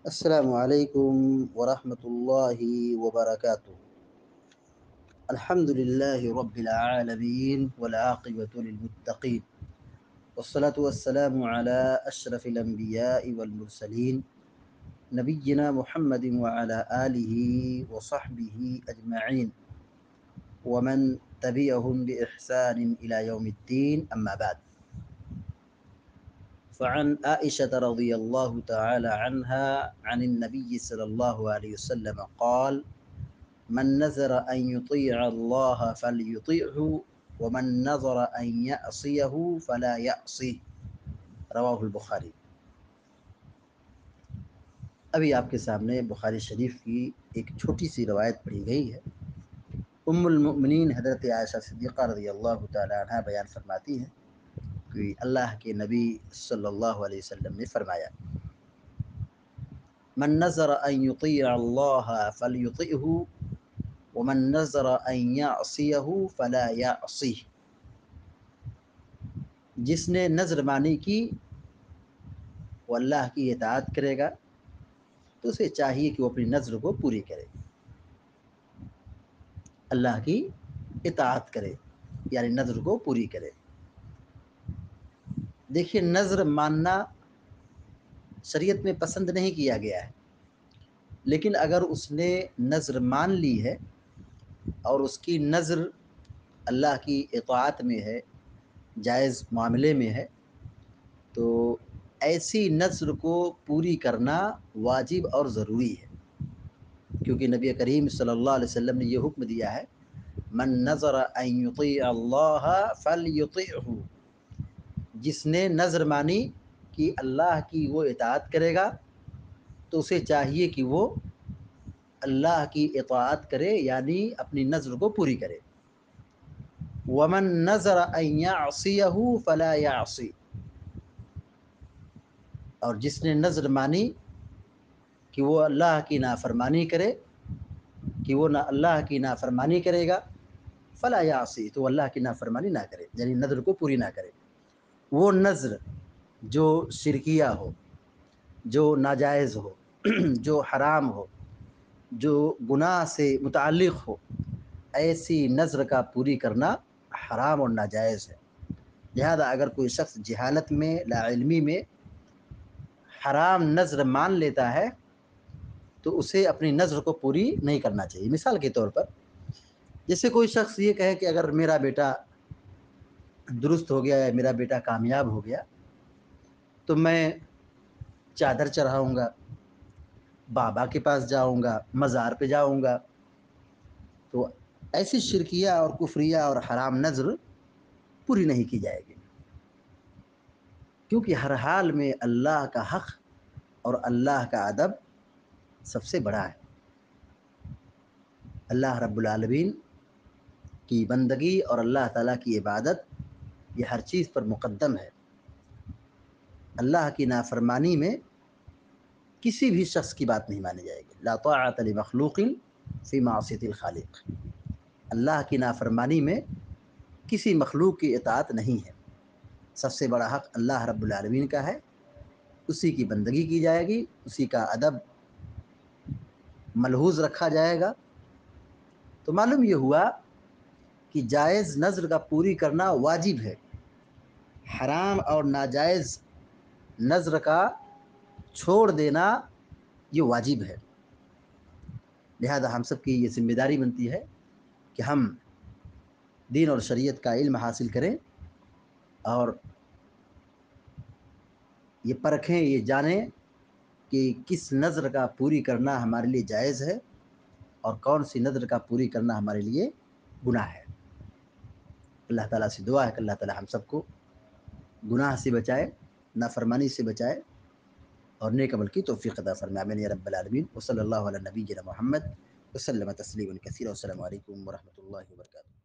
السلام عليكم ورحمة الله وبركاته. الحمد لله رب العالمين والعاقبة للمتقين، والصلاة والسلام على أشرف الأنبياء والمرسلين نبينا محمد وعلى آله وصحبه أجمعين ومن تبعهم بإحسان إلى يوم الدين. أما بعد، فعن عائشة رضي الله تعالى عنها عن النبي صلى الله عليه وسلم قال: من نذر أن يطيع الله فليطيعه ومن نذر أن يعصيه فلا يعصيه. رواہ البخاری۔ ابھی آپ کے سامنے بخاری شریف کی ایک چھوٹی سی روایت پڑھی گئی ہے۔ ام المؤمنین حضرت عائشہ صدیقہ رضی اللہ تعالی عنہ بیان فرماتی ہیں کہ اللہ کے نبی صلی اللہ علیہ وسلم نے فرمایا: من نذر ان یطیع اللہ فلیطعه ومن نذر ان یعصیہ فلا یعصیہ۔ جس نے نذر مانی کی وہ اللہ کی اطاعت کرے گا تو اسے چاہیے کہ وہ اپنی نذر کو پوری کرے، اللہ کی اطاعت کرے یعنی نذر کو پوری کرے۔ دیکھیے، نذر ماننا شریعت میں پسند نہیں کیا گیا ہے، لیکن اگر اس نے نذر مان لی ہے اور اس کی نذر اللہ کی اطاعت میں ہے، جائز معاملے میں ہے، تو ایسی نذر کو پوری کرنا واجب اور ضروری ہے، کیونکہ نبی کریم صلی اللہ علیہ وسلم نے یہ حکم دیا ہے: من نذر ان یطیع اللہ فلیطعہ۔ جس نے نذر مانی کہ اللہ کی وہ اطاعت کرے گا تو اسے چاہیے کہ وہ اللہ کی اطاعت کرے یعنی اپنی نذر کو پوری کرے۔ ومن نذر ان یعصیہ فلا یعصی۔ اور جس نے نذر مانی کہ وہ اللہ کی نافرمانی کرے، کہ وہ اللہ کی نافرمانی کرے گا، فلا یعصی، تو اللہ کی نافرمانی نہ کرے یعنی نذر کو پوری نہ کرے۔ وہ نذر جو شرکیہ ہو، جو ناجائز ہو، جو حرام ہو، جو گناہ سے متعلق ہو، ایسی نذر کا پوری کرنا حرام اور ناجائز ہے۔ لہذا اگر کوئی شخص جہالت میں، لا علمی میں حرام نذر مان لیتا ہے تو اسے اپنی نذر کو پوری نہیں کرنا چاہیے۔ مثال کے طور پر، جیسے کوئی شخص یہ کہے کہ اگر میرا بیٹا درست ہو گیا یا میرا بیٹا کامیاب ہو گیا تو میں چادر چڑھاؤں گا، بابا کے پاس جاؤں گا، مزار پہ جاؤں گا، تو ایسی شرکیہ اور کفریہ اور حرام نذر پوری نہیں کی جائے گی، کیونکہ ہر حال میں اللہ کا حق اور اللہ کا ادب سب سے بڑا ہے۔ اللہ رب العالمین کی بندگی اور اللہ تعالیٰ کی عبادت یہ ہر چیز پر مقدم ہے۔ اللہ کی نافرمانی میں کسی بھی شخص کی بات نہیں مانی جائے گی۔ لا طاعۃ لمخلوق فی معصیۃ الخالق۔ اللہ کی نافرمانی میں کسی مخلوق کی اطاعت نہیں ہے۔ سب سے بڑا حق اللہ رب العالمین کا ہے، اسی کی بندگی کی جائے گی، اسی کا ادب ملحوظ رکھا جائے گا۔ تو معلوم یہ ہوا کہ جائز نذر کا پوری کرنا واجب ہے، حرام اور ناجائز نذر کا چھوڑ دینا یہ واجب ہے۔ لہذا ہم سب کی یہ ذمہ داری بنتی ہے کہ ہم دین اور شریعت کا علم حاصل کریں اور یہ پرکھیں، یہ جانیں کہ کس نذر کا پوری کرنا ہمارے لیے جائز ہے اور کون سی نذر کا پوری کرنا ہمارے لیے گناہ ہے۔ اللہ تعالیٰ سے دعا ہے کہ اللہ تعالیٰ ہم سب کو گناہ سے بچائے، نافرمانی سے بچائے اور نیک عمل کی توفیق عطا فرمائے، آمین یا رب العالمین۔ وصلی اللہ علی نبینا محمد وسلم تسلیما کثیرا۔ والسلام علیکم ورحمۃ اللہ وبرکاتہ۔